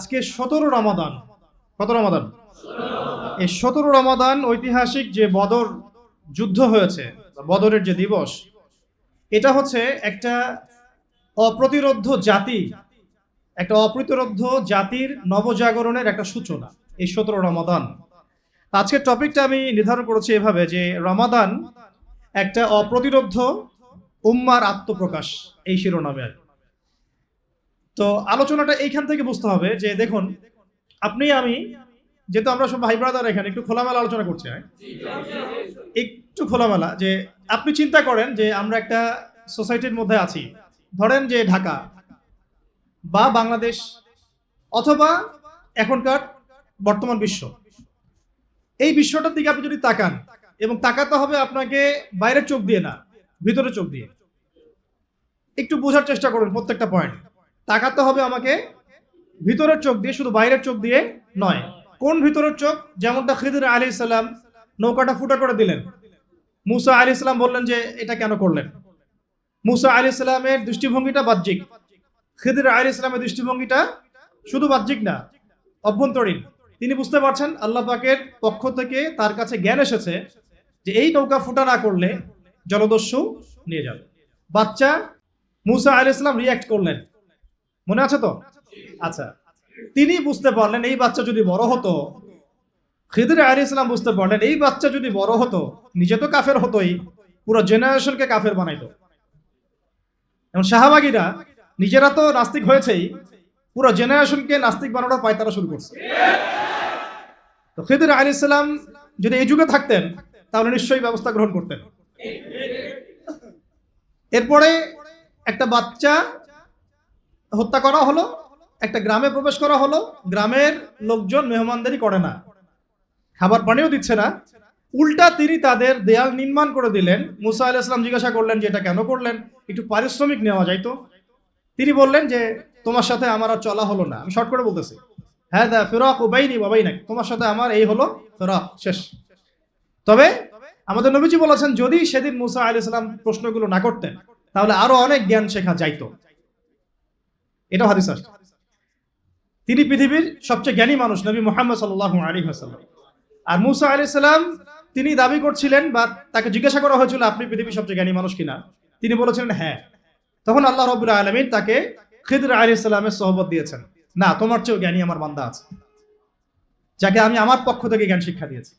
আজকে 17 রমাদান। কত রমাদান? এই 17 রমাদান ঐতিহাসিক যে বদর যুদ্ধ হয়েছে, বদরের যে দিবস, এটা হচ্ছে একটা অপ্রতিরোধ্য জাতি, একটা অপ্রতিরোধ্য জাতির নবজাগরণের একটা সূচনা এই 17 রমাদান। আজকের টপিকটা আমি নির্ধারণ করেছি এভাবে যে রমাদান একটা অপ্রতিরোধ্য উম্মার আত্মপ্রকাশ, এই শিরোনামে। তো আলোচনাটা এইখান থেকে বুঝতে হবে যে দেখুন, আপনি আমি যেহেতু আমরা সব ভাই ব্রাদার এখানে একটু খোলামেলা আলোচনা করছি, একটু খোলামেলা, যে আপনি চিন্তা করেন যে আমরা একটা সোসাইটির মধ্যে আছি, ধরেন যে ঢাকা বা বাংলাদেশ অথবা এখনকার বর্তমান বিশ্ব, এই বিশ্বটার দিকে আপনি যদি তাকান, এবং তাকাতে হবে আপনাকে বাইরের চোখ দিয়ে না, ভিতরের চোখ দিয়ে। একটু বোঝার চেষ্টা করুন প্রত্যেকটা পয়েন্ট। তাকাতে হবে আমাকে ভিতরের চোখ দিয়ে, শুধু বাইরের চোখ দিয়ে নয়। কোন ভিতরের চোখ? যেমনটা খিদির আলাইহিস সালাম নৌকাটা ফুটা করে দিলেন, মুসা আলাইহিস সালাম বললেন যে এটা কেন করলেন। মুসা আলাইহিস সালামের দৃষ্টিভঙ্গিটা বাহ্যিক, খিদির আলাইহিস সালামের দৃষ্টিভঙ্গিটা শুধু বাহ্যিক না, অভ্যন্তরীণ। তিনি বুঝতে পারছেন আল্লাহ পাকের পক্ষ থেকে তার কাছে জ্ঞান এসেছে যে এই নৌকা ফুটা না করলে জলদস্যু নিয়ে যাবে। বাচ্চা মুসা আলাইহিস সালাম রিঅ্যাক্ট করলেন, মনে আছে তো? আচ্ছা, তিনি বুঝতে পারলেন এই বাচ্চা যদি বড় হতো, খিদির আলাইহিস সালাম বুঝতে পারলেন এই বাচ্চা যদি বড় হতো, নিজে তো কাফের হতোই, পুরো জেনারেশনকে কাফের বানাইতো। এবং সাহাবাগীরা নিজেরা তো নাস্তিক হয়েছেই, পুরো জেনারেশনকে নাস্তিক বানানোর পায়তারা শুরু করছে। তো খিদির আলাইহিস সালাম যদি এই যুগে থাকতেন তাহলে নিশ্চয়ই ব্যবস্থা গ্রহণ করতেন। এরপরে একটা বাচ্চা হত্যা করা হলো, একটা গ্রামে প্রবেশ করা হলো, গ্রামের লোকজন মেহমানদারি করে না, খাবার পানিও দিচ্ছে না, উল্টা তিনি তাদের দেয়াল নির্মাণ করে দিলেন। মুসা আলাইহিস সালাম জিজ্ঞাসা করলেন যে এটা কেন করলেন, একটু পারিশ্রমিক নেওয়া যায় তো। তিনি বললেন যে তোমার সাথে আমার আর চলা হলো না, আমি শর্ট করে বলতেছি, হ্যাঁ দা ফিরাক বাইনি ওয়া বাইনাক, তোমার সাথে আমার এই হলো ফিরাক, শেষ। তবে আমাদের নবীজি বলেছেন যদি সেদিন মুসা আলাইহিস সালাম প্রশ্নগুলো না করতেন তাহলে আরো অনেক জ্ঞান শেখা যাইতো। এটা হাদিস আছে। তিনি পৃথিবীর সবচেয়ে জ্ঞানী মানুষ, নবী মুহাম্মদ সাল্লাল্লাহু আলাইহি ওয়াসাল্লাম। আর মুসা আলাইহিস সালাম তিনি দাবি করছিলেন, বা তাকে জিজ্ঞাসা করা হয়েছিল আপনি পৃথিবীর সবচেয়ে জ্ঞানী মানুষ কিনা, তিনি বলেছিলেন হ্যাঁ। তখন আল্লাহ রাব্বুল আলামিন তাকে খিদির আলাইহিস সালামের সোহবত দিয়েছেন, না তোমার চেয়েও জ্ঞানী আমার বান্দা আছে, যাকে আমি আমার পক্ষ থেকে জ্ঞান শিক্ষা দিয়েছি।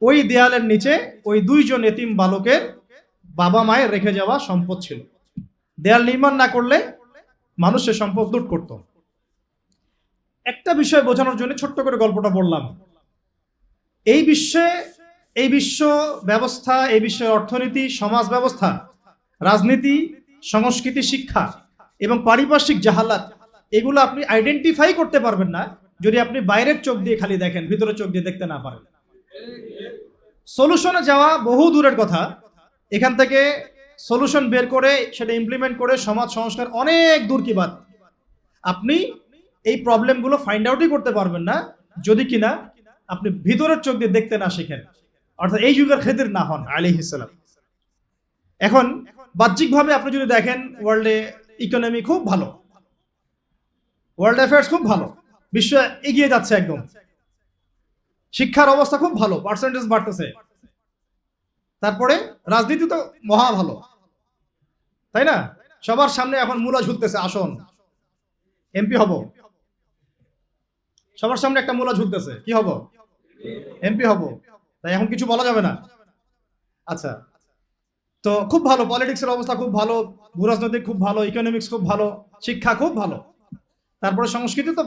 ওই দেয়ালের নিচে ওই দুইজন এতিম বালকের বাবা মায়ের রেখে যাওয়া সম্পদ ছিল, দেয়াল নির্মাণ না করলে মানুষ সে সম্পদ লুট করত। একটা বিষয় বোঝানোর জন্য ছোট্ট করে গল্পটা বললাম। এই বিশ্ব ব্যবস্থা, এই বিশ্বের অর্থনীতি, সমাজ ব্যবস্থা, রাজনীতি, সংস্কৃতি, শিক্ষা এবং পারিপার্শ্বিক জাহালাত, এগুলো আপনি আইডেন্টিফাই করতে পারবেন না যদি আপনি বাইরের চোখ দিয়ে খালি দেখেন, ভিতরের চোখ দিয়ে দেখতে না পারেন। সলিউশনে যাওয়া বহু দূরের কথা, এখান থেকে সলিউশন বের করে সেটা ইমপ্লিমেন্ট করে সমাজ সংস্কার অনেক দূর কি বাত। আপনি এই প্রবলেমগুলো ফাইন্ড আউটই করতে পারবেন না যদি কিনা আপনি ভিতরের চোখ দিয়ে দেখতে না শিখেন, অর্থাৎ এই যুগের খিদির না হন আলাইহিস সালাম। এখন বাহ্যিকভাবে আপনি যদি দেখেন, ওয়ার্ল্ডে ইকোনমি খুব ভালো, ওয়ার্ল্ড অ্যাফেয়ার্স খুব ভালো, বিশ্ব এগিয়ে যাচ্ছে একদম, শিক্ষার অবস্থা খুব ভালো, পার্সেন্টেজ বাড়তেছে, তারপরে রাজনীতি তো মহা ভালো, তাই না? সবার সামনে এখন মূলা ঝুলতেছে, আসন এমপি হব, সবার সামনে একটা মূলা ঝুলতেছে, কি হব? এমপি হব। তাই এখন কিছু বলা যাবে না। আচ্ছা, তো খুব ভালো, পলিটিক্সের অবস্থা খুব ভালো, ভূরাজনৈতিক খুব ভালো, ইকোনমিক্স খুব ভালো, শিক্ষা খুব ভালো, তারপরে সংস্কৃতি তো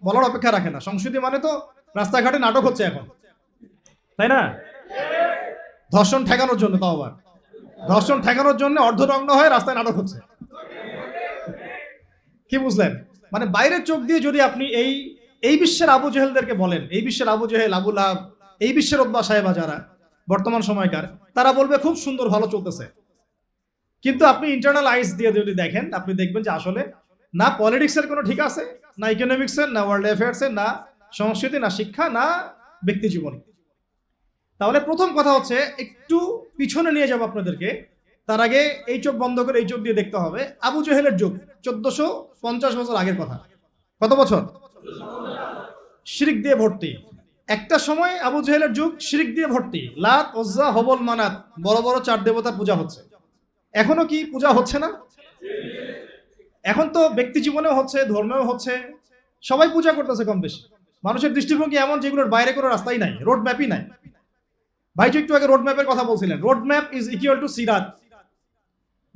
বলার অপেক্ষা রাখে না। সংস্কৃতি মানে তো রাস্তাঘাটে নাটক হচ্ছে এখন, তাই না? ধর্ষণ ঠেকানোর জন্য, তাও আবার ধর্ষণ ঠেকানোর জন্য অর্ধনগ্ন হয়ে রাস্তায় নাটক হচ্ছে। কি বুঝলেন? মানে বাইরের চোখ দিয়ে যদি আপনি এই বিশ্বের আবু জেহেলদেরকে বলেন, এই বিশ্বের আবু জেহেল, আবু লাহাব, এই বিশ্বের উতবা সাহেবা যারা বর্তমান সময়কার, তারা বলবে খুব সুন্দর, ভালো চলতেছে। কিন্তু আপনি ইন্টারনাল আইস দিয়ে যদি দেখেন, আপনি দেখবেন যে আসলে না পলিটিক্সের কোনো ঠিক আছে, না ইকোনমিক্সের, না ওয়ার্ল্ড অ্যাফেয়ার্সের, না সংস্কৃতি, না শিক্ষা, না ব্যক্তি জীবনী। তাহলে প্রথম কথা হচ্ছে একটু পিছনে নিয়ে যাবো আপনাদেরকে। তার আগে এই চোখ বন্ধ করে এই চোখ দিয়ে দেখতে হবে আবু জেহেলের যুগ, 1450 বছর আগের কথা। কত বছর? শিরক দিয়ে ভর্তি। একটা সময় আবু জেহেলের যুগ শিরক দিয়ে ভর্তি, লাত উজ্জা হবল মানাত বড় বড় 4 দেবতার পূজা হচ্ছে। এখনো কি পূজা হচ্ছে না? এখন তো ব্যক্তি জীবনেও হচ্ছে, ধর্মেও হচ্ছে, সবাই পূজা করতেছে কম বেশি। মানুষের দৃষ্টিভঙ্গি এমন যেগুলোর বাইরে কোনো রাস্তাই নাই, রোড ম্যাপই নাই। ভাই একটু আগে রোড ম্যাপের কথা বলছিলেন, road map is equal to সিরাত।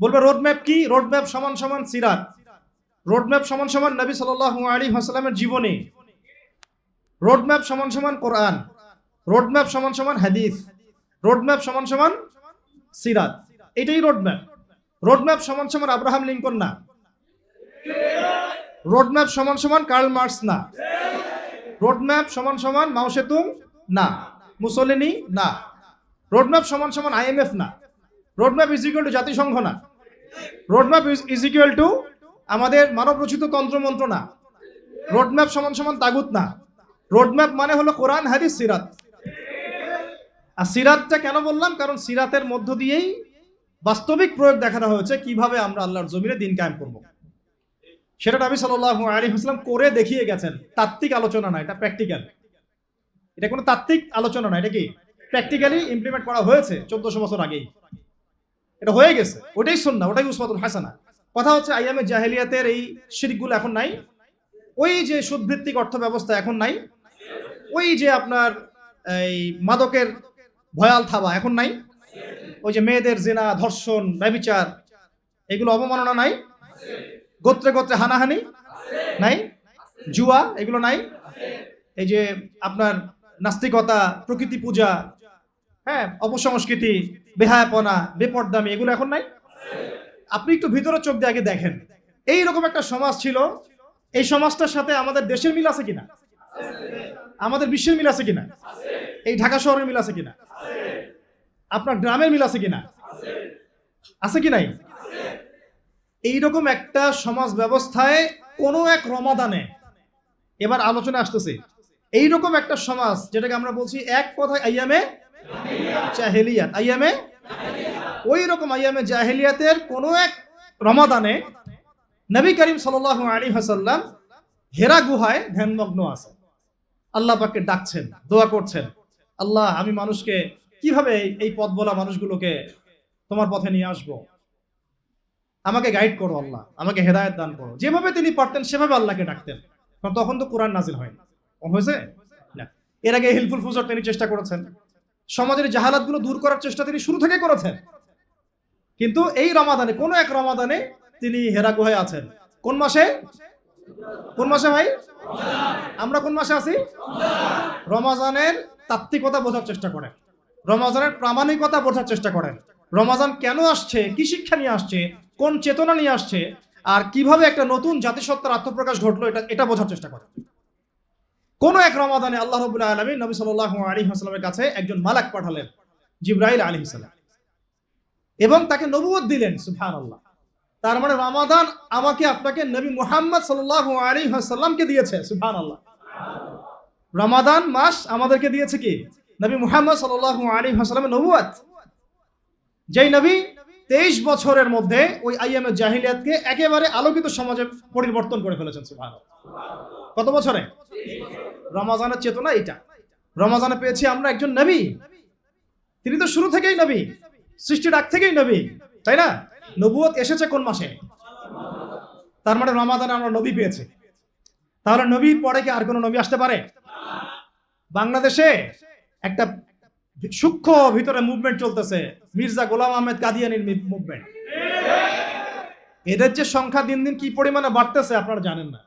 বলবে রোড ম্যাপ কি? রোড ম্যাপ সমান সমান সিরাত। রোড ম্যাপ সমান সমান নবী সাল্লাল্লাহু আলাইহি ওয়াসাল্লামের জীবনী। রোড ম্যাপ সমান সমান কোরআন। রোড ম্যাপ সমান সমান হাদিস। রোড ম্যাপ সমান সমান সিরাত। এটাই রোড ম্যাপ। রোড ম্যাপ সমান সমান আব্রাহাম লিঙ্কন না। রোড ম্যাপ সমান সমান কার্ল মার্কস না। রোড ম্যাপ সমান সমান মাও সেতুং না, মুসোলিনি না। রোড ম্যাপ সমান সমান IMF না। Road map is equal two জাতিসংঘ না। Road map is equal two আমাদের মানব রচিত তন্ত্রমন্ত্র না। রোড ম্যাপ সমান সমান তাগুত না। রোড ম্যাপ মানে হলো কোরআন, হাদিস, সিরাত। আর সিরাতটা কেন বললাম? কারণ সিরাতের মধ্য দিয়েই বাস্তবিক প্রয়োগ দেখানো হয়েছে কিভাবে আমরা আল্লাহর জমিনে দিন কায়েম করব। সেটা নবী সাল্লাল্লাহু আলাইহি ওয়াসাল্লাম করে দেখিয়ে গেছেন। তাত্ত্বিক আলোচনা না, এটা প্র্যাকটিক্যাল। এটা কোনো তাত্ত্বিক আলোচনা না, এটা কি প্র্যাকটিক্যালি ইমপ্লিমেন্ট করা হয়েছে 1400 বছর আগেই। এটা হয়ে গেছে, ওটাই সুন্নাহ, ওটাই উসওয়াতুল হাসানা। কথা হচ্ছে আইয়ামে জাহেলিয়াতের এই শিরকগুলো এখন নাই। ওই যে সুদভিত্তিক অর্থ ব্যবস্থা এখন নাই। ওই যে আপনার এই মাদকের ভয়াল থাবা এখন নাই। ওই যে মেয়েদের জিনা, ধর্ষণ, ব্যভিচার, এগুলো অবমাননা নাই। গোত্রে গোত্রে হানাহানি নাই। জুয়া এগুলো নাই। এই যে আপনার নাস্তিকতা, প্রকৃতি পূজা, হ্যাঁ, অপসংস্কৃতি, বেহায়াপনা, বেপরদামি, এগুলো এখন নাই। আপনি একটু ভিতরে চোখ দিয়ে আগে দেখেন, এইরকম একটা সমাজ ছিল। এই সমাজটার সাথে আমাদের দেশের মিল আছে কিনা? আমাদের বিশ্বের মিল আছে কিনা? এই ঢাকা শহরের মিল আছে কিনা? আপনার গ্রামের মিল আছে কিনা? আছে কি নাই? এইরকম একটা সমাজ ব্যবস্থায় কোনো এক রমাদানে, এবার আলোচনা আসতেছে, এইরকম একটা সমাজ যেটাকে আমরা বলছি এক কথায় আইয়ামে জাহেলিয়াত। আইয়ামে ওই রকম আইয়ামে জাহেলিয়াতের কোনো এক রমাদানে নবী করিম সাল্লাল্লাহু আলাইহি ওয়াসাল্লাম হেরা গুহায় ধ্যানমগ্ন আছে, আল্লাহ পাককে ডাকছেন, দোয়া করছেন, আল্লাহ আমি মানুষকে কিভাবে, এই পথ বলা মানুষগুলোকে তোমার পথে নিয়ে আসবো, আমাকে গাইড করো আল্লাহ, আমাকে হেদায়েত দান করো। যেভাবে তিনি পারতেন সেভাবে আল্লাহকে ডাকতেন, কারণ তখন তো কোরআন নাজিল হয়নি। হয়েছে না? এর আগে হিলফুল ফুজর তিনি চেষ্টা করেছেন, সমাজের জাহালাতগুলো দূর করার চেষ্টা তিনি শুরু থেকে করেছেন। কিন্তু এই রমাদানে, কোন এক রমাদানে তিনি হেরা গুহায় আছেন। কোন মাসে? কোন মাসে ভাই? আমরা কোন মাসে আছি? রমাজানের তাত্ত্বিকতা বোঝার চেষ্টা করেন, রমাজানের প্রামাণিকতা বোঝার চেষ্টা করেন। রমাজান কেন আসছে, কি শিক্ষা নিয়ে আসছে, কোন চেতনা নিয়ে আসছে, আর কিভাবে একটা নতুন জাতিসত্তার আত্মপ্রকাশ ঘটলো, এটা বোঝার চেষ্টা করেন। কোন এক রমাদানে আল্লাহ রাব্বুল আলামিন নবী সাল্লাল্লাহু আলাইহি ওয়াসাল্লামের কাছে একজন মালাক পাঠালেন, জিবরাইল আলাইহিস সালাম, এবং তাকে নবুয়ত দিলেন। সুবহানাল্লাহ। তার মানে রমাদান আমাকে আপনাকে নবী মুহাম্মদ সাল্লাল্লাহু আলাইহি ওয়াসাল্লামকে দিয়েছে। সুবহানাল্লাহ। রমাদান মাস আমাদেরকে দিয়েছে কি? নবী মুহাম্মদ সাল্লাল্লাহু আলাইহি ওয়াসাল্লামের নবুয়ত। যেই নবী 23 বছরের মধ্যে ওই আইয়ামে জাহিলিয়াতকে একেবারে আলোকিত সমাজে পরিবর্তন করে ফেলেছেন। সুবহানাল্লাহ। কত বছরে? রমাজানের চেতনা এটা। রমাজানে পেয়েছি আমরা একজন নবী, তিনি তো শুরু থেকেই নবী, সৃষ্টির আগ থেকেই নবী, তাই না? নবুয়ত এসেছে কোন মাসে? তার মানে রমাদানে আমরা নবী পেয়েছি। তাহলে নবী পরে কি আর কোন নবী আসতে পারে? বাংলাদেশে একটা সূক্ষ্ম ভিতরে মুভমেন্ট চলতেছে, মির্জা গোলাম আহমেদ কাদিয়ানির মুভমেন্ট। এদের যে সংখ্যা দিন দিন কি পরিমাণে বাড়তেছে আপনারা জানেন না।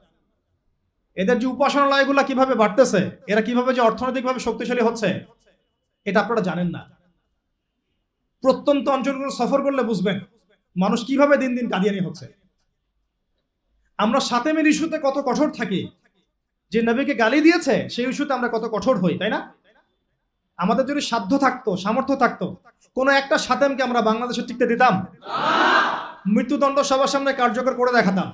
এদের যে উপাসনালয়গুলো কিভাবে বাড়তেছে, এরা কিভাবে যে অর্থনৈতিকভাবে শক্তিশালী হচ্ছে, এটা আপনারা জানেন না। প্রত্যন্ত অঞ্চলগুলো সফর করলে বুঝবেন মানুষ কিভাবে দিন দিন কাদিয়ানি হচ্ছে। আমরা সাতেমের ইস্যুতে কত কঠোর থাকি, যে নবীকে গালি দিয়েছে সেই ইস্যুতে আমরা কত কঠোর হই, তাই না? আমাদের যদি সাধ্য থাকতো, সামর্থ্য থাকতো, কোন একটা সাতেমকে আমরা বাংলাদেশে টিকতে দিতাম? মৃত্যুদণ্ড সবার সামনে কার্যকর করে দেখাতাম।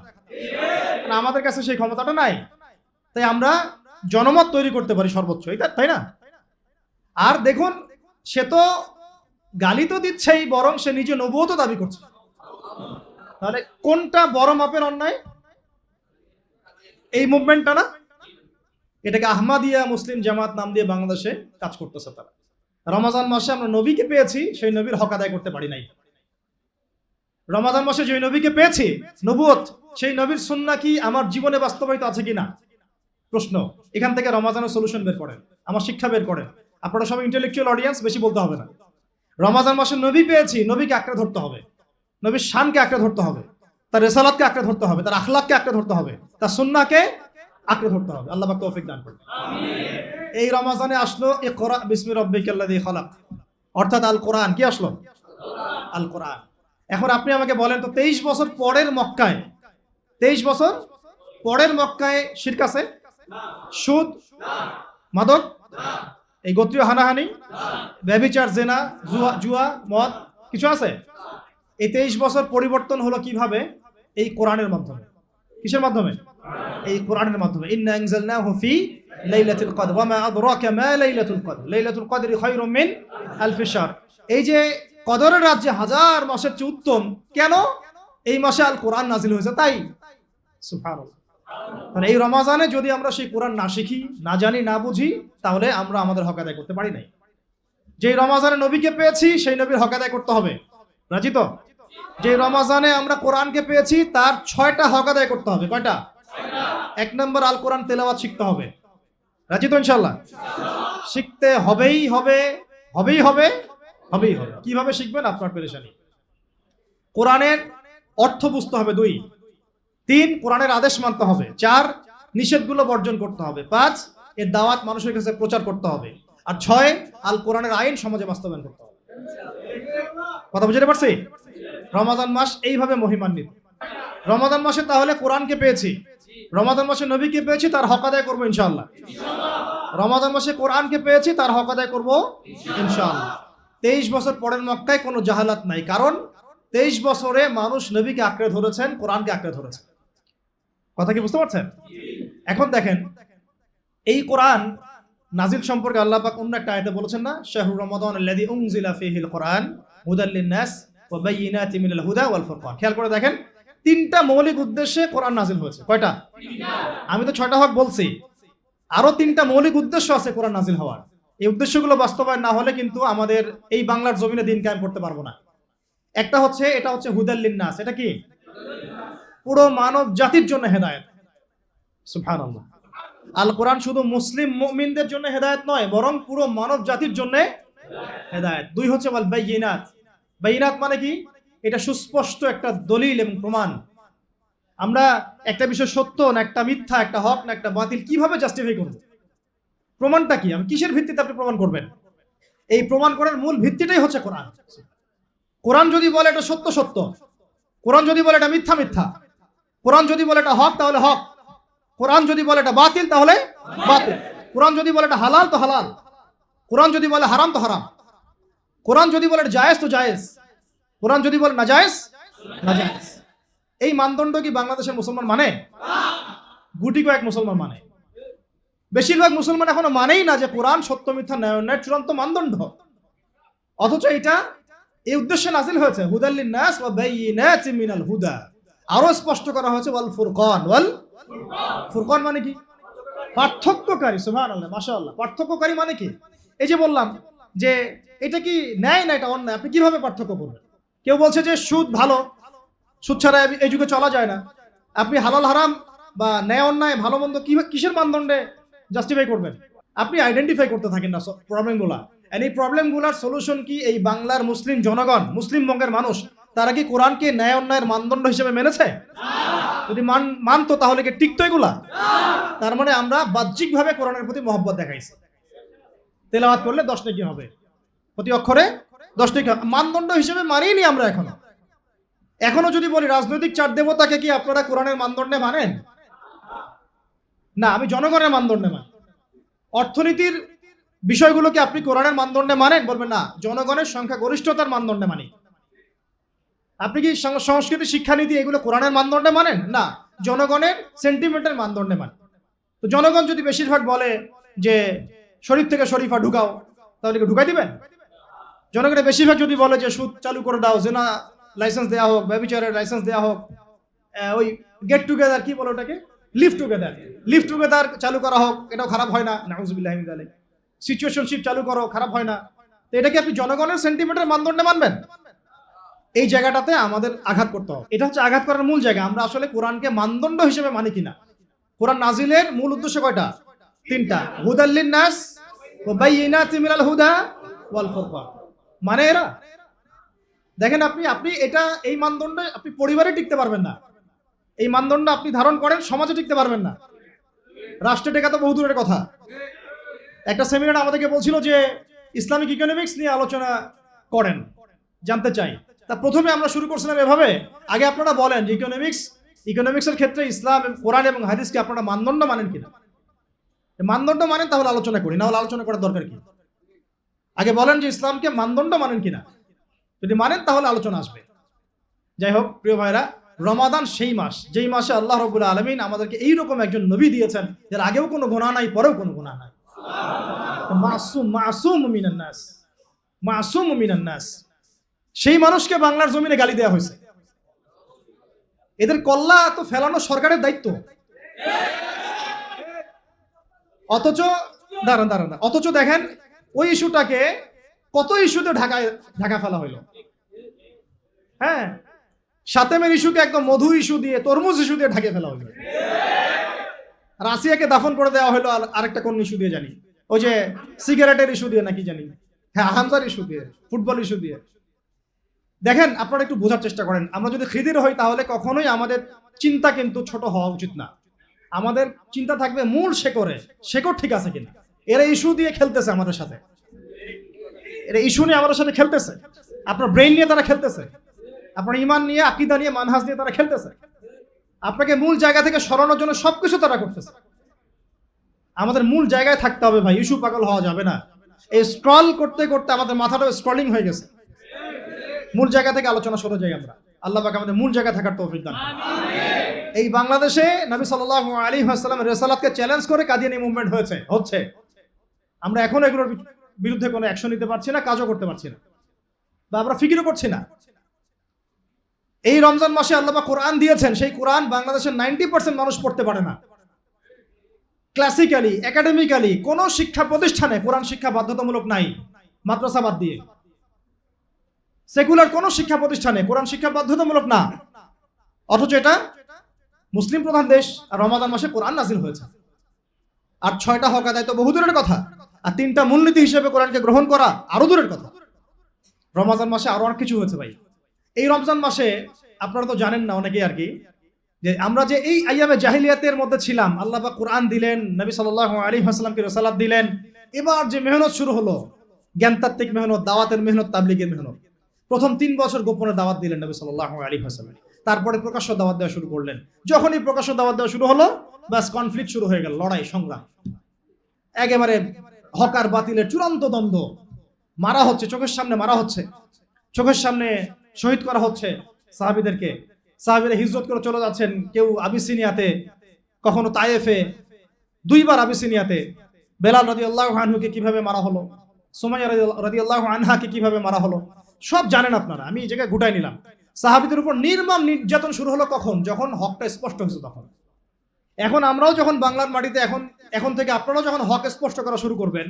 আমাদের কাছে সেই ক্ষমতাটা নাই, তাই আমরা জনমত তৈরি করতে পারি সর্বোচ্চ, তাই না? আর দেখুন, সে তো গালি তো দিচ্ছেই, বরং সে নিজে নবুয়তও দাবি করছে। তাহলে কোনটা বড় মাপের অন্যায়? এই মুভমেন্টটা না? এটাকে আহমাদিয়া মুসলিম জামাত নাম দিয়ে বাংলাদেশে কাজ করতেছে তারা। রমাজান মাসে আমরা নবীকে পেয়েছি, সেই নবীর হক আদায় করতে পারি নাই। রমাজান মাসে যে নবীকে পেয়েছি, নবুয়ত, সেই নবীর সুন্নাহ কি আমার জীবনে বাস্তবায়িত আছে কিনা প্রশ্ন। এখান থেকে রমাজানের সলিউশন বের করেন, আমার শিক্ষা বের করেন। আপনারা সবাই ইন্টেলেকচুয়াল অডিয়েন্স, বেশি বলতে হবে না। রমাজান মাসে নবী পেয়েছি, নবীকে আঁকড়ে ধরতে হবে, নবীর শানকে আঁকড়ে ধরতে হবে, তার রেসালাতকে আঁকড়ে ধরতে হবে, তার আখলাককে আঁকড়ে ধরতে হবে, তার সুন্নাহকে আঁকড়ে ধরতে হবে। আল্লাহ পাক তৌফিক দান করুন। এই রমাজানে আসলো ইকরা বিসমি রাব্বিকাল্লাযী খালাক, অর্থাৎ আল কোরআন। কি আসলো? আল কোরআন। এখন আপনি আমাকে বলেন তো, 23 বছর পরের মক্কায়, 23 বছর পরের মক্কায় শিরক আছে? সুদ, মাদক, এই গোত্রীয় হানাহানি, ব্যভিচার, জেনা, জুয়া, মদ কিছু আছে? এই 23 বছর পরিবর্তন হলো কিভাবে? এই কোরআনের মাধ্যমে। কিসের মাধ্যমে? এই কোরআনের মাধ্যমে। ইন্না আনজালনাহু ফি লাইলাতুল কদর ওয়া মা আদরাকা মা লাইলাতুল কদর লাইলাতুল কদরি খায়রুম মিন আলফি শাহর। এই যে কদরের রাত যে হাজার মাসের চেয়ে উত্তম, কেন? এই মাসে আল কোরআন নাজিল হয়েছে তাই। সুবহানাল্লাহ। মানে এই রমাজানে যদি আমরা সেই কোরআন না শিখি, না জানি, না বুঝি, তাহলে আমরা আমাদের হক আদায় করতে পারি নাই। যে রমাজানে নবীকে পেয়েছি, সেই নবীর হক আদায় করতে হবে। রাজি তো? যে রমাজানে আমরা কোরআনকে পেয়েছি, তার 6টা হক আদায় করতে হবে। কয়টা? 1 নম্বর, আল কোরআন তেলাওয়াত শিখতে হবে। রাজি তো ইনশাআল্লাহ? শিখতে হবেই হবে, হবেই হবে, হবেই হবে। কিভাবে শিখবেন? আপনার পেরেশানি। কোরআনের অর্থ বুঝতে হবে। 2, 3 কোরআনের আদেশ মানতে হবে। 4 নিষেধগুলো বর্জন করতে হবে। 5 এর দাওয়াত মানুষের কাছে প্রচার করতে হবে। আর 6 আল কোরআনের আইন সমাজে বাস্তবায়ন করতে হবে। কথা বুঝতে পারছি? রমাদান মাস এইভাবে মহিমান্বিত। রমাদান মাসে তাহলে কোরআনকে পেয়েছি, রমাদান মাসে নবীকে পেয়েছি, তার হক আদায় করবো ইনশাআল্লাহ। রমাদান মাসে কোরআনকে পেয়েছি, তার হক আদায় করবো ইনশাআল্লাহ। 23 বছর পরের মক্কায় কোনো জাহালাত নাই, কারণ 23 বছরে মানুষ নবীকে আঁকড়ে ধরেছেন, কোরআনকে আঁকড়ে ধরেছেন। কথা কি বুঝতে পারছেন? এখন দেখেন, এই কোরআন নাজিল সম্পর্কে আল্লাহ পাক অন্য একটা আয়াতে বলেছেন না, শাহরু রমাদান আল্লাযী উনজিলা ফীহিল কোরআন হুদাল লিন-নাস ওয়া বায়িনাতিন মিনাল হুদা ওয়াল ফুরকান। খেয়াল করে দেখেন, 3টা মৌলিক উদ্দেশ্যে কোরআন নাজিল হয়েছে। কয়টা? 3টা। আমি তো 6টা হক বলছি, আরো 3টা মৌলিক উদ্দেশ্য আছে কোরআন নাজিল হওয়ার। এই উদ্দেশ্যগুলো বাস্তবায়ন না হলে কিন্তু আমাদের এই বাংলার জমিনে দিন কায়েম করতে পারবো না। একটা হচ্ছে, এটা হচ্ছে হুদাল লিন-নাস। এটা কি? পুরো মানব জাতির জন্য হেদায়েত। সুবহানাল্লাহ। আল কোরআন শুধু মুসলিম মুমিনদের জন্য হেদায়েত নয়, বরং পুরো মানব জাতির জন্য হেদায়েত। 2 হচ্ছে ওয়াল বায়িনাত। বায়িনাত মানে কি? এটা সুস্পষ্ট একটা দলিল এবং প্রমাণ। আমরা একটা বিষয় সত্য না একটা মিথ্যা, একটা হক না একটা বাতিল কিভাবে জাস্টিফাই করব? প্রমাণটা কি? আমি কিসের ভিত্তিতে আপনি প্রমাণ করবেন? এই প্রমাণ করার মূল ভিত্তিটাই হচ্ছে কোরআন। কোরআন যদি বলে এটা সত্য সত্য, কোরআন যদি বলে এটা মিথ্যা মিথ্যা, কোরআন যদি বলে এটা হক তাহলে হক, কোরআন যদি বলে এটা বাতিল তাহলে বাতিল, কোরআন যদি বলে এটা হালাল তো হালাল, কোরআন যদি বলে হারাম তো হারাম, কোরআন যদি বলে এটা জায়েজ তো জায়েজ, কোরআন যদি বলে নাজায়েজ নাজায়েজ। এই মানদণ্ড কি বাংলাদেশের মুসলমান মানে? গুটি কয়েক মুসলমান মানে। বেশিরভাগ মুসলমান এখনো মানেই না যে কোরআন সত্য মিথ্যা ন্যায় অন্যায়ের চূড়ান্ত মানদণ্ড। অথচ এটা এই উদ্দেশ্যে নাজিল হয়েছে, হুদাল লিন-নাস ওয়া বায়িনাতিন মিনাল হুদা। আরো স্পষ্ট করা হয়েছে ওয়াল ফুরকান। ওয়াল ফুরকান মানে কি? পার্থক্যকারী। সুবহানাল্লাহ, মাশাআল্লাহ। পার্থক্যকারী মানে কি? এই যে বললাম যে এটা কি ন্যায় না এটা অন্যায়, আপনি কিভাবে পার্থক্য করবেন? কেউ বলছে যে সুদ ভালো, সুদ ছাড়া এই যুগে চলা যায় না। আপনি হালাল হারাম বা ন্যায় অন্যায় ভালো মন্দ কিসের মানদণ্ডে জাস্টিফাই করবেন? আপনি আইডেন্টিফাই করতে থাকেন না প্রবলেমগুলা। এই প্রবলেমগুলার সলিউশন কি? এই বাংলার মুসলিম জনগণ, মুসলিম বঙ্গের মানুষ, তারা কি কোরআনকে ন্যায় অন্যায়ের মানদণ্ড হিসেবে মেনেছে? যদি মানতো তাহলে কি টিকতো এগুলা? তার মানে আমরা বাহ্যিকভাবে কোরআনের প্রতি মহব্বত দেখাইছি। তেলাওয়াত করলে 10 নেকি হবে, প্রতি অক্ষরে 10 নেকি। মানদণ্ড হিসেবে মানিনি আমরা এখনো যদি বলি রাজনৈতিক চার দেবতাকে কি আপনারা কোরআনের মানদণ্ডে মানেন? না, আমি জনগণের মানদণ্ডে মানি। অর্থনীতির বিষয়গুলোকে আপনি কোরআনের মানদণ্ডে মানেন? বলবেন না, জনগণের সংখ্যাগরিষ্ঠতার মানদণ্ডে মানি। আপনি কি সংস্কৃতি শিক্ষানীতি এগুলো কোরআনের মানদণ্ডে মানেন? না, জনগণের সেন্টিমেন্টের মানদণ্ডে মানেন। তো জনগণ যদি বেশিরভাগ বলে যে শরীফ থেকে শরীফা ঢুকাও, তাহলে কি ঢুকাই দিবেন? জনগণের বেশিরভাগ যদি বলে যে সুদ চালু করে দাও, জেনা লাইসেন্স দেওয়া হোক, ব্যভিচারের লাইসেন্স দেওয়া হোক, ওই গেট টুগেদার কি বলে ওটাকে, লিভ টুগেদার চালু করা হোক, এটাও খারাপ হয় না, নাউজুবিল্লাহি মিন যালিক। সিচুয়েশনশিপ চালু করো, খারাপ হয় না। তো এটা কি আপনি জনগণের সেন্টিমেন্টের মানদণ্ডে মানবেন? এই জায়গাটাতে আমাদের আঘাত করতে হবে। এটা হচ্ছে আঘাত করার মূল জায়গা। আমরা আসলে কোরআনকে মানদণ্ড হিসেবে মানি কিনা। কোরআন নাজিলের মূল উদ্দেশ্য কয়টা? তিনটা। হুদাল্লিন নাস ওয়া বাইয়িনাতিন মিনাল হুদা ওয়াল ফুরকান। মানে এরা দেখেন, আপনি এটা এই মানদণ্ডে আপনি পরিবারে টিকতে পারবেন না। এই মানদণ্ড আপনি ধারণ করেন, সমাজে টিকতে পারবেন না, রাষ্ট্রে টেকা তো বহু দূরের কথা। একটা সেমিনার আমাদেরকে বলছিল যে ইসলামিক ইকোনমিক্স নিয়ে আলোচনা করেন, জানতে চাই। তা প্রথমে আমরা শুরু করছিলাম এভাবে, আগে আপনারা বলেন যে ইকোনমিক্সের ক্ষেত্রে ইসলাম, কোরআন এবং হাদিসকে আপনারা মানদণ্ড মানেন কিনা। মানদণ্ড মানেন তাহলে আলোচনা করি, না হলে আলোচনা করার দরকার কি? আগে বলেন যে ইসলামকে মানদণ্ড মানেন কিনা। যদি মানেন তাহলে আলোচনা আসবে। যাই হোক প্রিয় ভাইরা, রমাদান সেই মাস যেই মাসে আল্লাহ রাব্বুল আলামিন আমাদেরকে এইরকম একজন নবী দিয়েছেন, এর আগেও কোনো গুনাহ নাই, পরেও কোনো গুনাহ নাই। মাসুম মিনান নাস, মাসুম মিনান নাস। সেই মানুষকে বাংলার জমিনে গালি দেওয়া হয়েছে। এদের কল্লা তো ফেলানো সরকারের দায়িত্ব। অথচ দেখেন ওই ইস্যুটাকে কত ইস্যুতে ঢাকা ফেলা হইল। হ্যাঁ, সাতেমের ইস্যুকে একদম মধু ইস্যু দিয়ে, তরমুজ ইস্যু দিয়ে ঢাকে ফেলা হইল। রাশিয়াকে দাফন করে দেওয়া হলো আরেকটা কোন ইস্যু দিয়ে জানি, ওই যে সিগারেটের ইস্যু দিয়ে নাকি জানি, হ্যাঁ হামজার ইস্যু দিয়ে, ফুটবল ইস্যু দিয়ে। দেখেন আপনারা একটু বোঝার চেষ্টা করেন, আমরা যদি খিদির হই তাহলে কখনোই আমাদের চিন্তা কিন্তু ছোট হওয়া উচিত না। আমাদের চিন্তা থাকবে মূল শেকড় ঠিক আছে কিনা। এরা ইস্যু দিয়ে খেলতেছে আমাদের সাথে, এরা ইস্যু নিয়ে আমাদের সাথে খেলতেছে। আপনার ব্রেইন নিয়ে তারা খেলতেছে, আপনার ইমান নিয়ে, আকীদা নিয়ে, মানহাজ নিয়ে তারা খেলতেছে। আপনাকে মূল জায়গা থেকে সরানোর জন্য সবকিছু তারা করতেছে। আমাদের মূল জায়গায় থাকতে হবে ভাই, ইস্যু পাগল হওয়া যাবে না। এই স্ক্রল করতে করতে আমাদের মাথাটা স্ক্রলিং হয়ে গেছে। মূল জায়গা থেকে আলোচনা সরে যাই আমরা। আল্লাহ পাক আমাদের মূল জায়গায় থাকার তৌফিক দান করুন। এই বাংলাদেশে নবী সাল্লাল্লাহু আলাইহি ওয়াসাল্লামের রিসালাতকে চ্যালেঞ্জ করে কাদিয়ানী মুভমেন্ট হচ্ছে। আমরা এখন এগুলোর বিরুদ্ধে কোনো অ্যাকশন নিতে পারছি না, কাজও করতে পারছি না, বা আমরা ফিকিরও করছি না। এই রমজান মাসে আল্লাহ পাক কোরআন দিয়েছেন, সেই কোরআন বাংলাদেশের 90% মানুষ পড়তে পারে না। ক্লাসিক্যালি, একাডেমিক্যালি কোনো শিক্ষা প্রতিষ্ঠানে কোরআন শিক্ষা বাধ্যতামূলক নাই, মাদ্রাসা বাদ দিয়ে। সেকুলার কোনো শিক্ষা প্রতিষ্ঠানে কোরআন শিক্ষা বাধ্যতামূলক না। অথচ এটা মুসলিম প্রধান দেশ, আর রমাদান মাসে কোরআন নাজিল হয়েছে। আর 6টা হক আদায় তো বহু দূরের কথা, আর 3টা মূলনীতি হিসেবে কোরআনকে গ্রহণ করা আরো দূরের কথা। রমাদান মাসে আরো অনেক কিছু হয়েছে ভাই। এই রমজান মাসে আপনারা তো জানেন না অনেকেই আর কি, যে আমরা যে এই আইয়ামে জাহিলিয়াতের মধ্যে ছিলাম, আল্লাহ পাক কোরআন দিলেন, নবী সাল্লাল্লাহু আলাইহি ওয়াসাল্লামকে রিসালাত দিলেন। এবার যে মেহনত শুরু হলো, জ্ঞানতাত্ত্বিক মেহনত, দাওয়াতের মেহনত, তাবলীগের মেহনত। প্রথম 3 বছর গোপনে দাওয়াত দিলেন নবী সাল্লাল্লাহু আলাইহি ওয়াসাল্লাম। তারপরে প্রকাশ্য দাওয়াত দেওয়া শুরু করলেন। যখনই প্রকাশ্য দাওয়াত দেওয়া শুরু হলো, বাস কনফ্লিক্ট শুরু হয়ে গেল, লড়াই সংগ্রাম। একেবারে হক আর বাতিলের চূড়ান্ত দ্বন্দ্ব। মারা হচ্ছে, চোখের সামনে মারা হচ্ছে, চোখের সামনে শহীদ করা হচ্ছে সাহাবীদেরকে। সাহাবীরা হিজরত করে চলে যাচ্ছেন, কেউ আবিসিনিয়াতে, কখনো তায়েফে, 2বার আবিসিনিয়াতে। বেলাল রাদিয়াল্লাহু আনহুকে কিভাবে মারা হলো, সুমাইয়া রাদিয়াল্লাহু আনহাকে কিভাবে মারা হলো, সব জানেন আপনারা। আমি এই জায়গায় গুটাই নিলাম। সাহাবীদের উপর নির্মম নির্যাতন শুরু হলো কখন? যখন হকটা স্পষ্ট হয়েছে তখন। এখন আমরাও যখন বাংলার মাটিতে, এখন থেকে আপনারাও যখন হক স্পষ্ট করা শুরু করবেন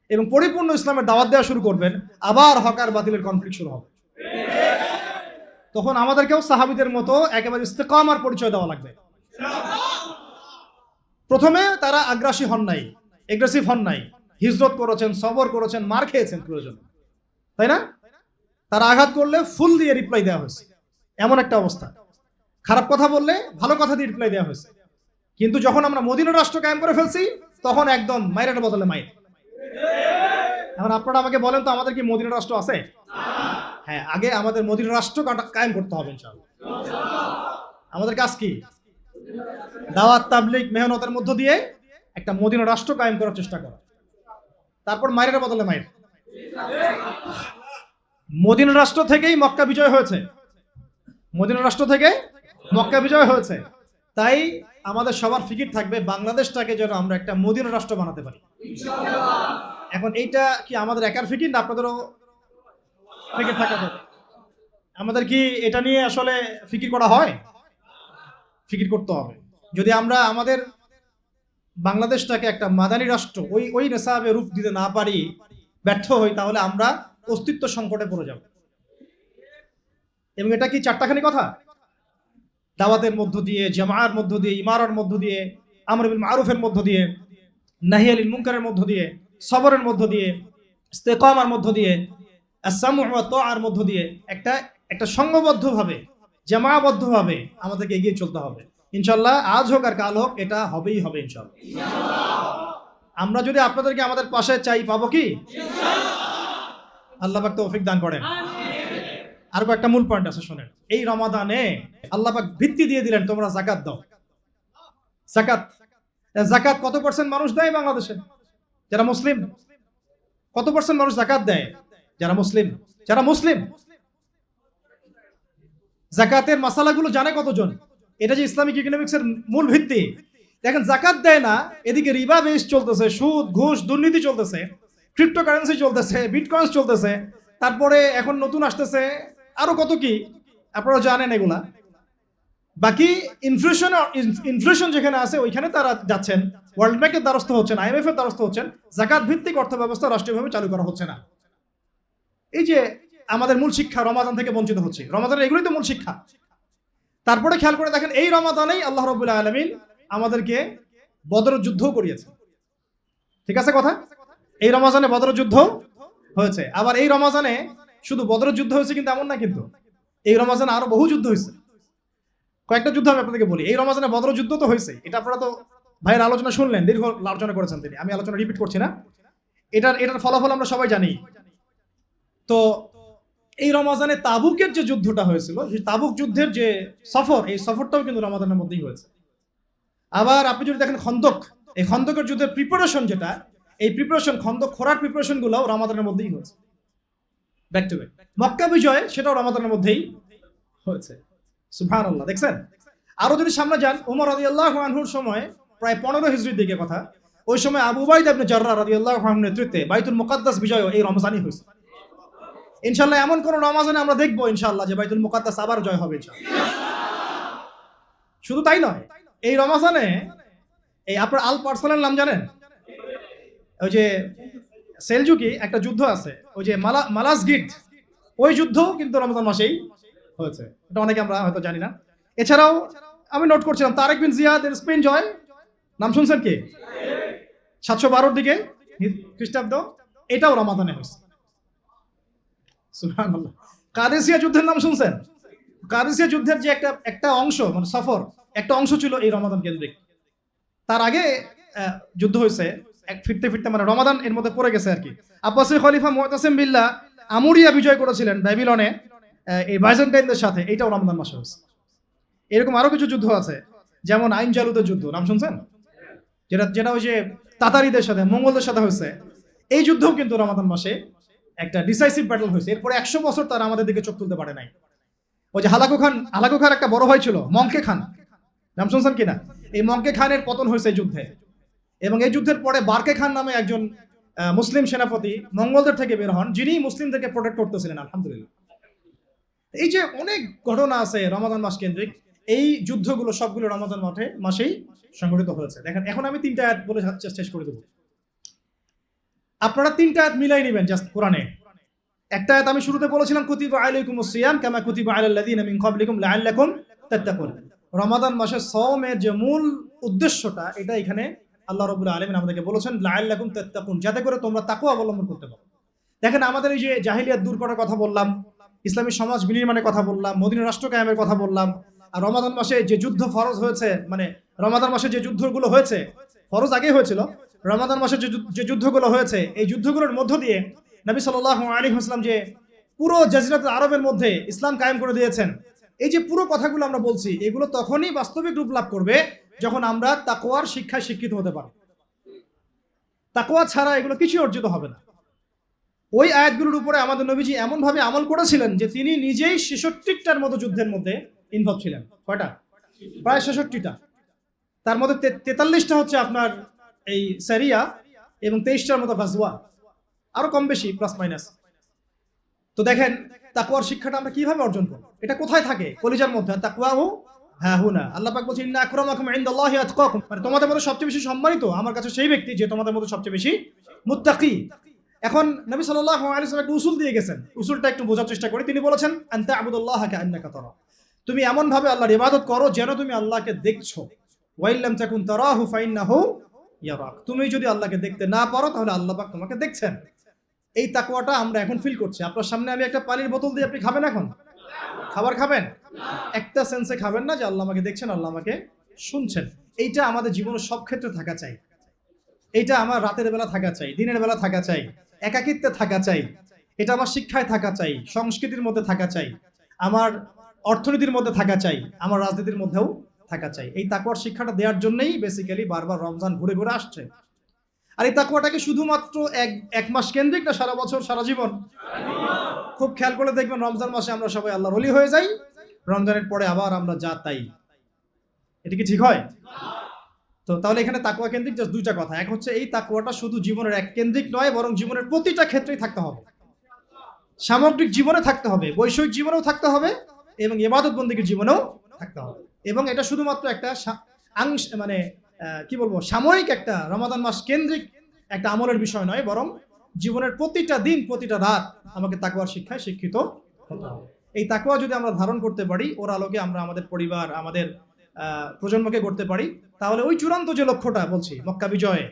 এবং পরিপূর্ণ ইসলামের দাওয়াত দেওয়া শুরু করবেন, আবার হক আর বাতিলের কনফ্লিক্ট শুরু হবে। তখন আমাদেরকেও সাহাবীদের মতো একেবারে ইস্তেকামার পরিচয় দেওয়া লাগবে। প্রথমে তারা আগ্রাসী হন নাই, এগ্রেসিভ হন নাই, হিজরত করেছেন, সবর করেছেন, মার খেয়েছেন প্রয়োজন, তাই না? তারা আঘাত করলে ফুল দিয়ে রিপ্লাই দেওয়া হয়েছে, এমন একটা অবস্থা। খারাপ কথা বললে ভালো কথা দিয়ে রিপ্লাই দেওয়া হয়েছে। কিন্তু যখন আমরা মদিনা রাষ্ট্র কায়েম করে ফেলছি, তখন একদম মাইরের বদলে মাইর। এখন আপনারা আমাকে বলেন তো, আমাদের কি মদিনা রাষ্ট্র আছে? হ্যাঁ, আগে আমাদের মদিনা রাষ্ট্র কায়েম করতে হবে ইনশাআল্লাহ। আমাদের কাজ কি? দাওয়াত, তাবলীগ, মেহনতের মধ্য দিয়ে একটা মদিনা রাষ্ট্র কায়েম করার চেষ্টা করা। তারপর মাইরের বদলে মাইর। মদিনা রাষ্ট্র থেকেই মক্কা বিজয় হয়েছে, মদিনা রাষ্ট্র থেকে মক্কা বিজয় হয়েছে। তাই আমাদের সবার ফিকির থাকবে বাংলাদেশটাকে যেন আমরা একটা মদিনা রাষ্ট্র বানাতে পারি। এখন এইটা কি আমাদের একার ফিকির, না আপনাদেরও ফিকির থাকা যাবে? আমাদের কি এটা নিয়ে আসলে ফিকির করা হয়? ফিকির করতে হবে। যদি আমরা আমাদের বাংলাদেশটাকে একটা মাদানী রাষ্ট্র ওই নেশাবে রূপ দিতে না পারি, ব্যর্থ হই, তাহলে আমরা অস্তিত্ব সংকটে পড়ে যাব। এবং এটা কি চারটাখানি কথা? দাওয়াতের মধ্য দিয়ে, জামাআর মধ্য দিয়ে, ইমারার মধ্য দিয়ে, আমর বিল মারুফের মধ্য দিয়ে, নাহি আনিল মুনকারের মধ্য দিয়ে, সবরের মধ্য দিয়ে, ইস্তেকামার মধ্য দিয়ে, আস-সামউ ওয়া তাআর মধ্য দিয়ে একটা সংঘবদ্ধভাবে, জামাআবদ্ধভাবে আমাদেরকে এগিয়ে চলতে হবে। ইনশাআল্লাহ আজ হোক আর কাল হোক, এটা হবেই হবে ইনশাআল্লাহ। আমরা যদি আপনাদেরকে আমাদের পাশে চাই, পাবো কি? আল্লাহ পাক তৌফিক দান করেন। আর একটা মূল পয়েন্ট আছে, শোনেন। এই রমাদানে আল্লাহ পাক ভিত্তি দিয়ে দিলেন, তোমরা যাকাত দাও। যাকাত কত পার্সেন্ট মানুষ দেয় বাংলাদেশে? যারা মুসলিম। কত পার্সেন্ট মানুষ যাকাত দেয়? যারা মুসলিম। যাকাতের মাসালাগুলো জানে কতজন? এটা যে ইসলামিক ইকোনমিক্সের মূল ভিত্তি। দেখেন, যাকাত দেয় না, এদিকে রিবা বেস চলতেছে, সুদ ঘুষ দুর্নীতি চলতেছে, ক্রিপ্টোকারেন্সি চলতেছে, বিটকয়েন্স চলতেছে, তারপরে এখন নতুন আসতেছে আরো কত কি, আপনারা জানেন এগুলা। বাকি ইনফ্লেশন যেখানে আছে ওইখানে তারা যাচ্ছেন, ওয়ার্ল্ড ব্যাংকের দ্বারস্থ হচ্ছেন, IMF এর দ্বারস্থ হচ্ছেন, যাকাত ভিত্তিক অর্থ ব্যবস্থা রাষ্ট্রীয়ভাবে চালু করা হচ্ছে না। এই যে আমাদের মূল শিক্ষা, রমাদান থেকে বঞ্চিত হচ্ছে। রমাদানের এগুলোই তো মূল শিক্ষা। তারপরে খেয়াল করে দেখেন, এই রমাদানেই আল্লাহ রাব্বুল আলামিন আমাদেরকে বদরের যুদ্ধ করিয়েছে। ঠিক আছে কথা? এই রমাদানে বদরের যুদ্ধ হয়েছে। আবার এই রমাদানে শুধু বদরের যুদ্ধ হয়েছে কিন্তু এমন না, কিন্তু এই রমাদানে আরো বহু যুদ্ধ হয়েছে। কয়েকটা যুদ্ধ আমি আপনাদেরকে বলি। এই রমাদানে বদরের যুদ্ধ তো হয়েছে, এটা আপনারা তো ভাইয়ের আলোচনা শুনলেন, দীর্ঘ আলোচনা করেছেন তিনি, আমি আলোচনা রিপিট করছি না। এটার ফলাফল আমরা সবাই জানি। তো এই রমাদানে তাবুকের যে যুদ্ধটা হয়েছিল, সেই তাবুক যুদ্ধের যে সফর, এই সফরটাও কিন্তু রমাদানের মধ্যেই হয়েছে। আবার আপনি যদি দেখেন খন্দক, এই খন্দকের যুদ্ধের প্রিপারেশন যেটা, এই প্রিপারেশন, খন্দক খোঁড়ার প্রিপারেশন গুলো রমাদানের মধ্যেই হয়েছে, ব্যাক টু ব্যাক। মক্কা বিজয়, সেটাও রমাদানের মধ্যেই হয়েছে। সুবহানাল্লাহ। দেখছেন? আরো যদি সামনে যান, ওমর রাদিয়াল্লাহু আনহুর সময়, প্রায় 15 হিজরির দিকে কথা, ওই সময় আবু উবাইদা ইবনে জাররাহ রাদিয়াল্লাহু আনহুর নেতৃত্বে বাইতুল মুকাদ্দাস বিজয় এই রমজানই হয়েছে। ইনশাআল্লাহ এমন কোন রমাজানে আমরা দেখবো ইনশাআল্লাহ যে বাইতুল মুকাদ্দাস আবার জয় হবে ইনশাআল্লাহ। শুধু তাই নয়, এই রমাজানে এই আপনার আল পার্সেলের নাম জানেন? ওই যে সেলজুকি একটা যুদ্ধ আছে, ওই যে মালাজগিট, ওই যুদ্ধ কিন্তু রমজান মাসেই হয়েছে। এটা অনেকে আমরা হয়তো জানি না। এছাড়াও আমি নোট করছিলাম, তারেক বিন জিয়াদ এর স্পেন জয়, নাম শুনছেন কি? 712 দিকে খ্রিস্টাব্দ, এটাও রমাদানে হয়েছে। সুবহানাল্লাহ। কাদেসিয়া যুদ্ধের নাম শুনছেন? কাদেসিয়া যুদ্ধের যে একটা অংশ, মানে সফর, একটা অংশ ছিল এই রমাদান কেন্দ্রিক। তার আগে যুদ্ধ হয়েছে, ফিরতে মানে রমাদান এর মধ্যে পড়ে গেছে আর কি। আব্বাসী খলিফা মুতাসিম বিল্লাহ আমুরিয়া বিজয় করেছিলেন ব্যাবিলনে এই বাইজেন্টাইনদের সাথে, এইটাও রমাদান মাসে হয়েছে। এরকম আরো কিছু যুদ্ধ আছে, যেমন আইন জালুতের যুদ্ধ, নাম শুনছেন? যেটা ওই যে তাতারিদের সাথে, মঙ্গলদের সাথে হয়েছে। এই যুদ্ধও কিন্তু রমাদান মাসে একটা ডিসাইসিভ ব্যাটল হয়েছে। এরপরে 100 বছর তারা আমাদের দিকে চোখ তুলতে পারে নাই। ওই যে হালাকু খান একটা বড় ভাই ছিল, মঙ্কে খান, নাম শুনছেন কিনা? এই মঙ্কে খানের পতন হয়েছে এই যুদ্ধে। এবং এই যুদ্ধের পরে বারকে খান নামে একজন মুসলিম সেনাপতি মঙ্গলদের থেকে বের হন, যিনি মুসলিমদেরকে প্রোটেক্ট করতেছিলেন। আলহামদুলিল্লাহ। এই যে অনেক ঘটনা আছে রমাদান মাস কেন্দ্রিক, এই যুদ্ধগুলো সবগুলো রমাদান মাসেই সংঘটিত হয়েছে। দেখেন, এখন আমি 3টা আয়াত বলে শেষ করে দেবো। আপনারা 3টা আয়াত মিলাই নেবেন জাস্ট কোরআনে। একটা আয়াত আমি শুরুতে বলেছিলাম, কুতিবা আলাইকুমুস সিয়াম কামা কুতিবা আলাল লাযিনা মিন ক্বাবলিকুম লাআল্লাকুম তাত্তাকুন। রমাদান মাসের সওমের যে মূল উদ্দেশ্যটা, এটা এখানে আল্লাহ রাব্বুল আলামিন আমাদেরকে বলেছেন লাআল্লাকুম তাত্তাকুন, যাতে করে তোমরা তাকওয়া অবলম্বন করতে পারো। দেখেন, আমাদের এই যে জাহিলিয়াত দূর করার কথা বললাম, ইসলামী সমাজ বিনির্মাণের কথা বললাম, মদিনা রাষ্ট্র কায়েমের কথা বললাম, আর রমাদান মাসে যে যুদ্ধ ফরজ হয়েছে, মানে রমাদান মাসে যে যুদ্ধগুলো হয়েছে, ফরজ আগে হয়েছিল, রমাদান মাসে যে যুদ্ধগুলো হয়েছে, এই যুদ্ধগুলোর মধ্য দিয়ে নবী সাল্লাল্লাহু আলাইহি ওয়াসাল্লাম যে পুরো জাজিরাতুল আরবের মধ্যে ইসলাম কায়েম করে দিয়েছেন, এই যে পুরো কথাগুলো আমরা বলছি, এগুলো তখনই বাস্তবিক রূপ লাভ করবে যখন আমরা তাকওয়ার শিক্ষায় শিক্ষিত হতে পারব। তাকওয়া ছাড়া এগুলো কিছুই অর্জিত হবে না। ওই আয়াতগুলোর উপরে আমাদের নবীজি এমন ভাবে আমল করেছিলেন যে তিনি নিজেই 66টার মতো যুদ্ধের মধ্যে ইনভলভ ছিলেন। কয়টা? প্রায় 66টা। তার মধ্যে 43টা হচ্ছে আপনার এই সারিয়া এবং 23টার মতো গাজওয়া, আরো কম বেশি প্লাস মাইনাস। তো দেখেন, তাকওয়ার শিক্ষাটা আমরা কিভাবে অর্জন করব? এটা কোথায় থাকে? কলিজার মধ্যে। তাকওয়াহু হ্যাঁ হুনা, আল্লাহ পাক বলছেন ইন্না আকরামাকুম ইনদাল্লাহি আতকাকুম, মানে তোমাদের মধ্যে সবচেয়ে বেশি সম্মানিত আমার কাছে সেই ব্যক্তি যে তোমাদের মধ্যে সবচেয়ে বেশি মুত্তাকি। এখন নবী সাল্লাল্লাহু আলাইহি ওয়াসাল্লাম একটা উসুল দিয়ে গেছেন, উসুলটা একটু বোঝার চেষ্টা করি। তিনি বলেছেন আনতা আবুদুল্লাহ কাআন্নাকা তারা, তুমি এমন ভাবে আল্লাহর ইবাদত করো যেন তুমি আল্লাহকে দেখছো। ওয়া ইল্লাম তাকুন তারাহু ফাইন্নাহু ইয়ারাক, তুমি যদি আল্লাহকে দেখতে না পারো তাহলে আল্লাহ পাক তোমাকে দেখছেন। এই তাকওয়াটা আমরা এখন ফিল করছি। আপনার সামনে আমি একটা পানির বোতল দিয়ে আপনি খাবেন, এখন খাবার খাবেন, একটা সেন্সে খাবেন না যে আল্লাহ আমাকে দেখছেন, আল্লাহ আমাকে শুনছেন। এইটা আমাদের জীবনের সব ক্ষেত্রে থাকা চাই। এইটা আমার রাতের বেলা থাকা চাই, দিনের বেলা থাকা চাই, একাকিত্বে থাকা চাই, এটা আমার শিক্ষায় থাকা চাই, সংস্কৃতির মধ্যে থাকা চাই, আমার অর্থনীতির মধ্যে থাকা চাই, আমার রাজনীতির মধ্যেও থাকা চাই। এই তাকওয়ার শিক্ষাটা দেওয়ার জন্যই বেসিক্যালি বারবার রমজান ঘুরে ঘুরে আসছে। আর এই তাকওয়াটাকে শুধুমাত্র এক মাস কেন্দ্রিক না, সারা বছর সারা জীবন। খুব খেয়াল করে দেখবেন রমজান মাসে আমরা সবাই আল্লাহর ওলি হয়ে যাই, রমজানের পরে আবার আমরা যা তাই। এটা কি ঠিক হয়? তো তাহলে এখানে তাকওয়া কেন্দ্রিক জাস্ট দুইটা কথা। এক হচ্ছে এই তাকওয়াটা শুধু জীবনের এক কেন্দ্রিক নয়, বরং জীবনের প্রতিটা ক্ষেত্রেই থাকতে হবে, সামগ্রিক জীবনে থাকতে হবে, বৈষয়িক জীবনেও থাকতে হবে এবং ইবাদত বন্দেগীর জীবনেও থাকতে হবে। এবং এটা শুধুমাত্র একটা মানে কি বলবো, সাময়িক একটা রমাদান মাস কেন্দ্রিক একটা আমলের বিষয় নয়, বরং জীবনের প্রতিটা দিন প্রতিটা রাত আমাকে তাকওয়ার শিক্ষায় শিক্ষিত হতে হবে। এই তাকওয়া যদি আমরা ধারণ করতে পারি, ওর আলোকে আমরা আমাদের পরিবার, আমাদের প্রজন্মকে করতে পারি, তাহলে ওই চূড়ান্ত যে লক্ষ্যটা বলছি মক্কা বিজয়ে,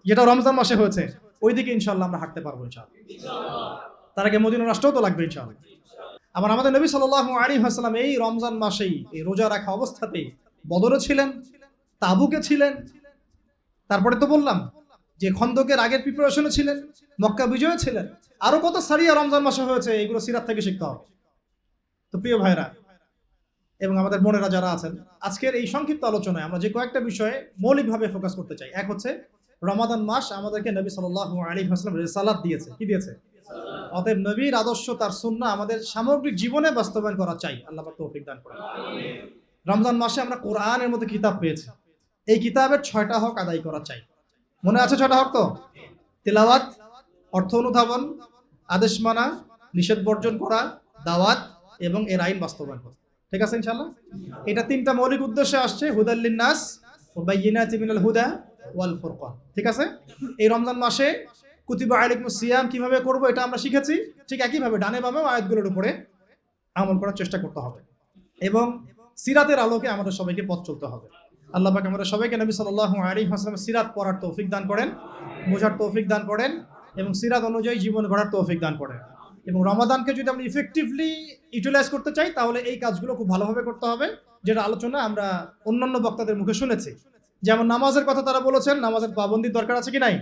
যেটা রমজান মাসে হয়েছে, ওই দিকে ইনশাআল্লাহ আমরা হাঁটতে পারবো ইনশাআল্লাহ। তার আগে মদিনা রাষ্ট্রও তো লাগবে ইনশাআল্লাহ। আবার আমাদের নবী সাল্লাল্লাহু আলাইহি ওয়াসাল্লাম এই রমজান মাসেই, এই রোজা রাখা অবস্থাতেই বদরে ছিলেন, তাবুকে ছিলেন, তারপরে তো বললাম যে খন্দকের আগের প্রিপারেশনে ছিলেন, মক্কা বিজয়ে ছিলেন, আরো কত সারিয়া রমজান মাসে হয়েছে, এগুলো সিরাত থেকে শিখতে হবে। তো প্রিয় ভাইরা এবং আমাদের বোনেরা যারা আছেন, আজকের এই সংক্ষিপ্ত আলোচনায় আমরা যে কয়েকটা বিষয়ে মৌলিকভাবে ফোকাস করতে চাই। এক হচ্ছে রমাদান মাস আমাদেরকে নবী সাল্লাল্লাহু আলাইহি ওয়াসাল্লাম রিসালাত দিয়েছে। কি দিয়েছে? অতএব নবীর আদর্শ, তার সুন্নাহ আমাদের সামগ্রিক জীবনে বাস্তবায়ন করা চাই। আল্লাহ পাক তৌফিক দান করেন। রমজান মাসে আমরা কোরআনের মতো কিতাব পেয়েছি, এই কিতাবের 6টা হক আদায় করা চাই। মনে আছে 6টা হক? তো তেলাওয়াত, অর্থ অনুধাবন, আদেশ মানা, নিষেধ বর্জন করা, দাওয়াত এবং এর আইন বাস্তবায়ন করা। ঠিক আছে ইনশাআল্লাহ? এটা 3টা মৌলিক উদ্দেশ্যে আসছে, হুদাল লিন্নাস ওয়া বাইয়িনাতিন মিনাল হুদা ওয়াল ফুরকান। ঠিক আছে? এই রমজান মাসে কুতিবা আলাইকুমুস সিয়াম কিভাবে করব এটা আমরা শিখেছি। ঠিক একইভাবে ডানে বামেও আয়াতগুলোর উপরে আমল করার চেষ্টা করতে হবে এবং সিরাতের আলোকে আমাদের সবাইকে পথ চলতে হবে। আল্লাহ পাক আমাদের সবাইকে নবী সাল্লাল্লাহু আলাইহি ওয়াসাল্লামের সিরাত পড়ার তৌফিক দান করেন, বোঝার তৌফিক দান করেন এবং সিরাত অনুযায়ী জীবন গড়ার তৌফিক দান করেন। এবং রমাদানকে যদি আমরা ইফেক্টিভলি ইউটিলাইজ করতে চাই, তাহলে এই কাজগুলো খুব ভালোভাবে করতে হবে, যেটা আলোচনা আমরা অন্যান্য বক্তাদের মুখে শুনেছি। যেমন নামাজের কথা তারা বলেছেন, নামাজের পাবন্দির দরকার আছে কি নাই?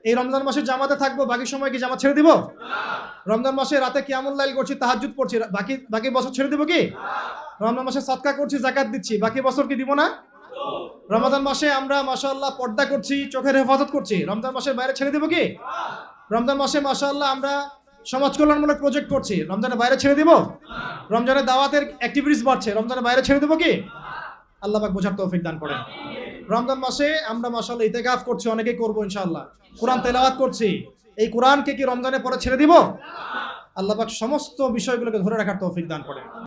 এই রমজান মাসে জামাতে থাকবো, বাকি সময় কি জামাত ছেড়ে দিব? রমজান মাসে রাতে কিয়ামুল লাইল করছি, তাহাজ্জুদ পড়ছি, বাকি বছর ছেড়ে দিব কি? রমজান মাসে সাদকা করছি, যাকাত দিচ্ছি, বাকি বছর কি দিব না? রমজান মাসে আমরা মাশাআল্লাহ পর্দা করছি, চোখের হেফাজত করছি, রমজান মাসের বাইরে ছেড়ে দিব কি? রমজান মাসে মাশাআল্লাহ আমরা সমাজ কল্যাণমূলক প্রজেক্ট করছি, রমজানের বাইরে ছেড়ে দিব? রমজানের দাওয়াতের অ্যাক্টিভিটিস বাড়ছে, রমজানের বাইরে ছেড়ে দিব কি? আল্লাহ পাক বোঝার তৌফিক দান করেন। রমজান মাসে আমরা মাশাআল্লাহ ইতিকাফ করছি, অনেকেই করবো ইনশাআল্লাহ, কোরআন তেলাওয়াত করছি, এই কোরআনকে কি রমজানের পরে ছেড়ে দিব? আল্লাহ পাক সমস্ত বিষয়গুলোকে ধরে রাখার তৌফিক দান করেন।